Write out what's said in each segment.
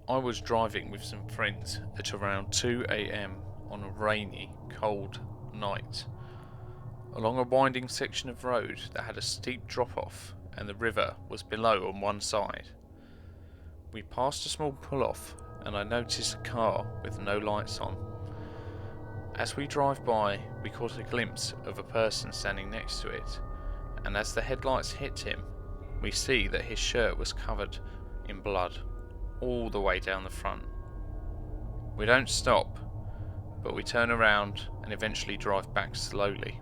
I was driving with some friends at around 2 a.m. on a rainy, cold night, along a winding section of road that had a steep drop-off and the river was below on one side. We passed a small pull-off and I noticed a car with no lights on. As we drive by, we caught a glimpse of a person standing next to it, and as the headlights hit him, we see that his shirt was covered in blood all the way down the front. We don't stop, but we turn around and eventually drive back slowly.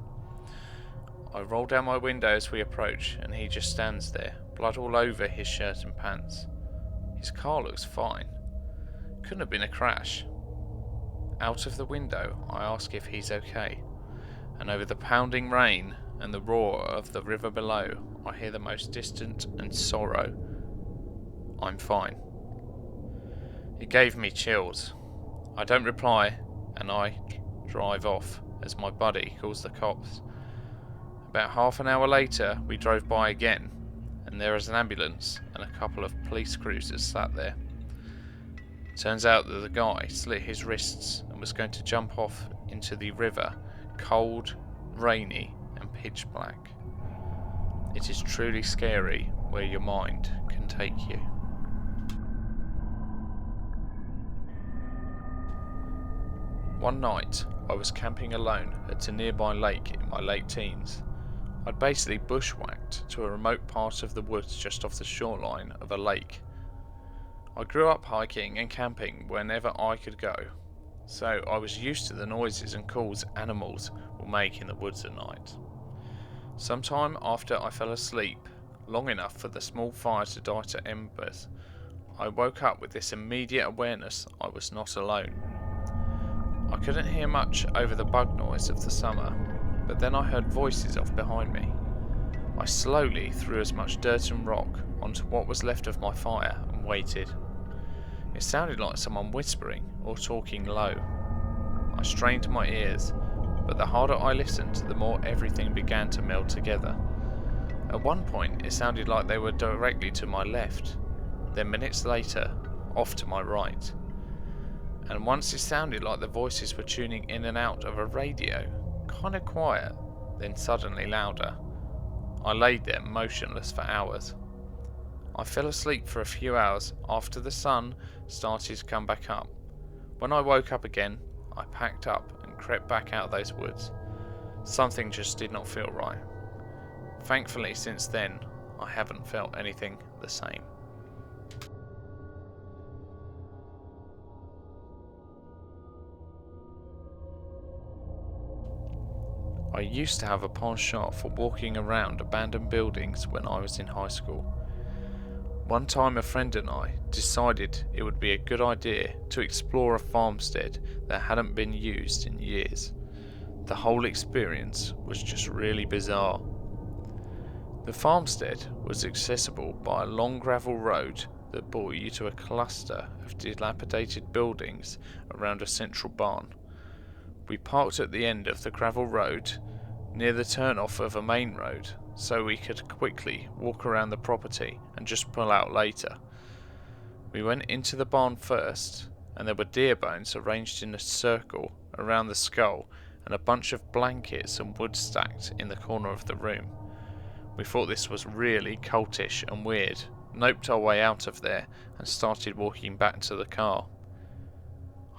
I roll down my window as we approach, and he just stands there, blood all over his shirt and pants. His car looks fine. Couldn't have been a crash. Out of the window, I ask if he's okay, and over the pounding rain and the roar of the river below, I hear the most distant and sorrow. I'm fine. It gave me chills. I don't reply, and I drive off as my buddy calls the cops. About half an hour later, we drove by again, and there is an ambulance and a couple of police cruisers sat there. Turns out that the guy slit his wrists and was going to jump off into the river, cold, rainy, and pitch black. It is truly scary where your mind can take you. One night, I was camping alone at a nearby lake in my late teens. I'd basically bushwhacked to a remote part of the woods just off the shoreline of a lake. I grew up hiking and camping whenever I could go, so I was used to the noises and calls animals will make in the woods at night. Sometime after I fell asleep, long enough for the small fire to die to embers, I woke up with this immediate awareness I was not alone. I couldn't hear much over the bug noise of the summer, but then I heard voices off behind me. I slowly threw as much dirt and rock onto what was left of my fire and waited. It sounded like someone whispering or talking low. I strained my ears, but the harder I listened, the more everything began to meld together. At one point it sounded like they were directly to my left, then minutes later, off to my right. And once it sounded like the voices were tuning in and out of a radio, kind of quiet, then suddenly louder. I laid there motionless for hours. I fell asleep for a few hours after the sun started to come back up. When I woke up again, I packed up and crept back out of those woods. Something just did not feel right. Thankfully, since then, I haven't felt anything the same. I used to have a penchant for walking around abandoned buildings when I was in high school. One time a friend and I decided it would be a good idea to explore a farmstead that hadn't been used in years. The whole experience was just really bizarre. The farmstead was accessible by a long gravel road that brought you to a cluster of dilapidated buildings around a central barn. We parked at the end of the gravel road, near the turn-off of a main road, so we could quickly walk around the property and just pull out later. We went into the barn first, and there were deer bones arranged in a circle around the skull and a bunch of blankets and wood stacked in the corner of the room. We thought this was really cultish and weird, noped our way out of there and started walking back to the car.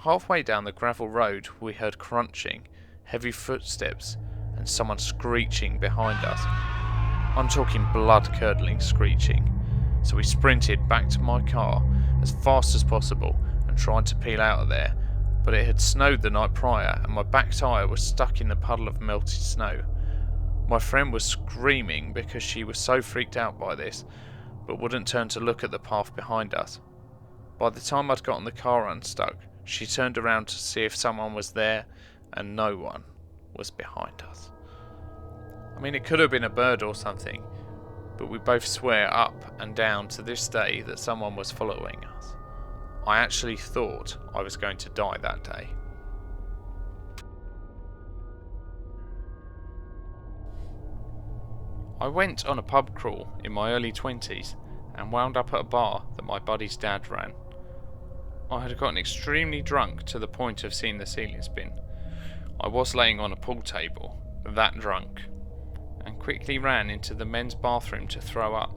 Halfway down the gravel road we heard crunching, heavy footsteps and someone screeching behind us. I'm talking blood-curdling screeching, so we sprinted back to my car as fast as possible and tried to peel out of there, but it had snowed the night prior and my back tyre was stuck in the puddle of melted snow. My friend was screaming because she was so freaked out by this, but wouldn't turn to look at the path behind us. By the time I'd gotten the car unstuck, she turned around to see if someone was there, and no one was behind us. I mean, it could have been a bird or something, but we both swear up and down to this day that someone was following us. I actually thought I was going to die that day. I went on a pub crawl in my early 20s and wound up at a bar that my buddy's dad ran. I had gotten extremely drunk to the point of seeing the ceiling spin. I was laying on a pool table, that drunk, and quickly ran into the men's bathroom to throw up.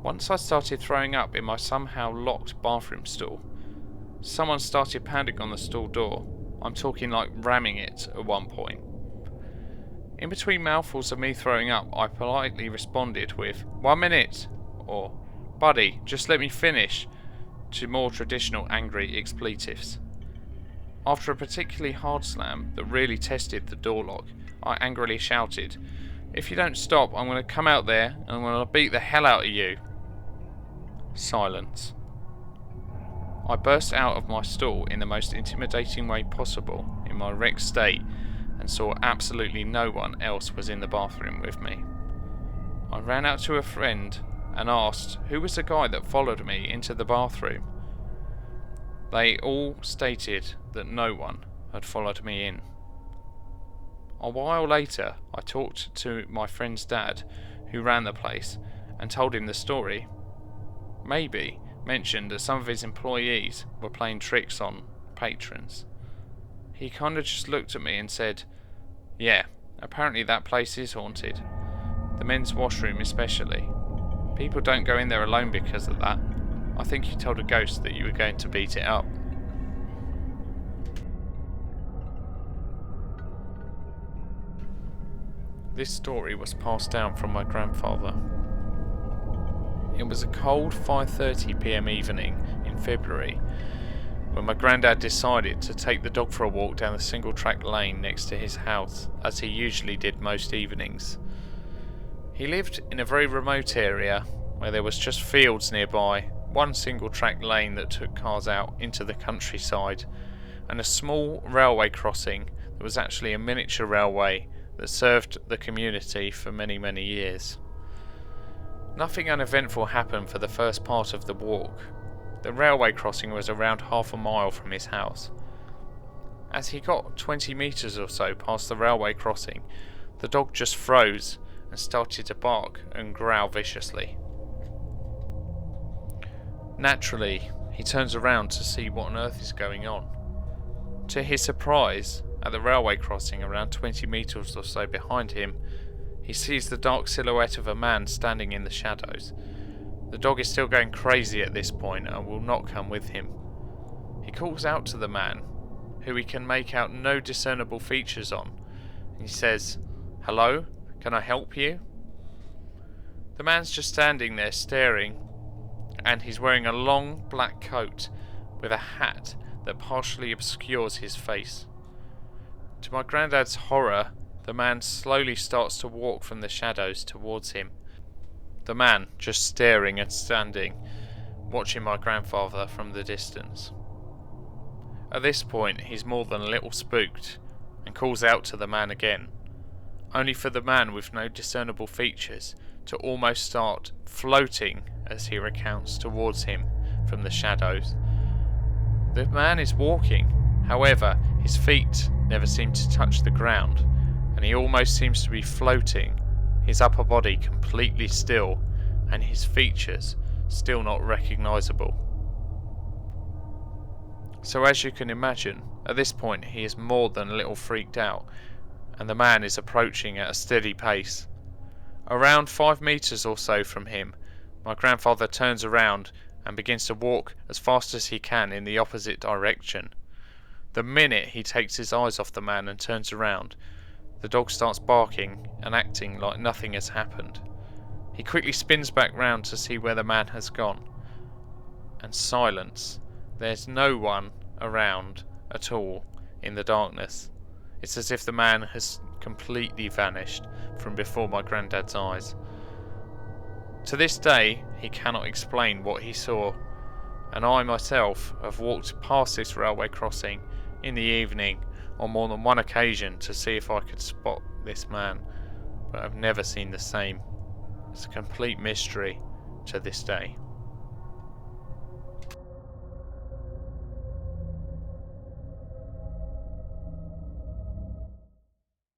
Once I started throwing up in my somehow locked bathroom stall, someone started pounding on the stall door. I'm talking like ramming it at one point. In between mouthfuls of me throwing up, I politely responded with, 1 minute, or, buddy, just let me finish, to more traditional angry expletives. After a particularly hard slam that really tested the door lock, I angrily shouted, if you don't stop, I'm going to come out there and I'm going to beat the hell out of you. Silence. I burst out of my stall in the most intimidating way possible in my wrecked state and saw absolutely no one else was in the bathroom with me. I ran out to a friend and asked who was the guy that followed me into the bathroom. They all stated that no one had followed me in. A while later, I talked to my friend's dad, who ran the place, and told him the story. Maybe mentioned that some of his employees were playing tricks on patrons. He kinda just looked at me and said, yeah, apparently that place is haunted. The men's washroom especially. People don't go in there alone because of that. I think you told a ghost that you were going to beat it up. This story was passed down from my grandfather. It was a cold 5:30 p.m. evening in February when my granddad decided to take the dog for a walk down the single-track lane next to his house, as he usually did most evenings. He lived in a very remote area where there was just fields nearby, one single-track lane that took cars out into the countryside, and a small railway crossing that was actually a miniature railway that served the community for many, many years. Nothing uneventful happened for the first part of the walk. The railway crossing was around half a mile from his house. As he got 20 metres or so past the railway crossing, the dog just froze and started to bark and growl viciously. Naturally, he turns around to see what on earth is going on. To his surprise, at the railway crossing around 20 metres or so behind him, he sees the dark silhouette of a man standing in the shadows. The dog is still going crazy at this point and will not come with him. He calls out to the man, who he can make out no discernible features on. He says, "Hello, can I help you?" The man's just standing there staring, and he's wearing a long black coat with a hat that partially obscures his face. To my granddad's horror, the man slowly starts to walk from the shadows towards him. The man just staring and standing, watching my grandfather from the distance. At this point, he's more than a little spooked and calls out to the man again, only for the man with no discernible features to almost start floating, as he recounts, towards him from the shadows. The man is walking, however, his feet never seem to touch the ground, and he almost seems to be floating, his upper body completely still, and his features still not recognisable. So as you can imagine, at this point he is more than a little freaked out, and the man is approaching at a steady pace. Around 5 metres or so from him, my grandfather turns around and begins to walk as fast as he can in the opposite direction. The minute he takes his eyes off the man and turns around, the dog starts barking and acting like nothing has happened. He quickly spins back round to see where the man has gone. And silence. There's no one around at all in the darkness. It's as if the man has completely vanished from before my granddad's eyes. To this day, he cannot explain what he saw, and I myself have walked past this railway crossing in the evening on more than one occasion to see if I could spot this man, but I've never seen the same. It's a complete mystery to this day.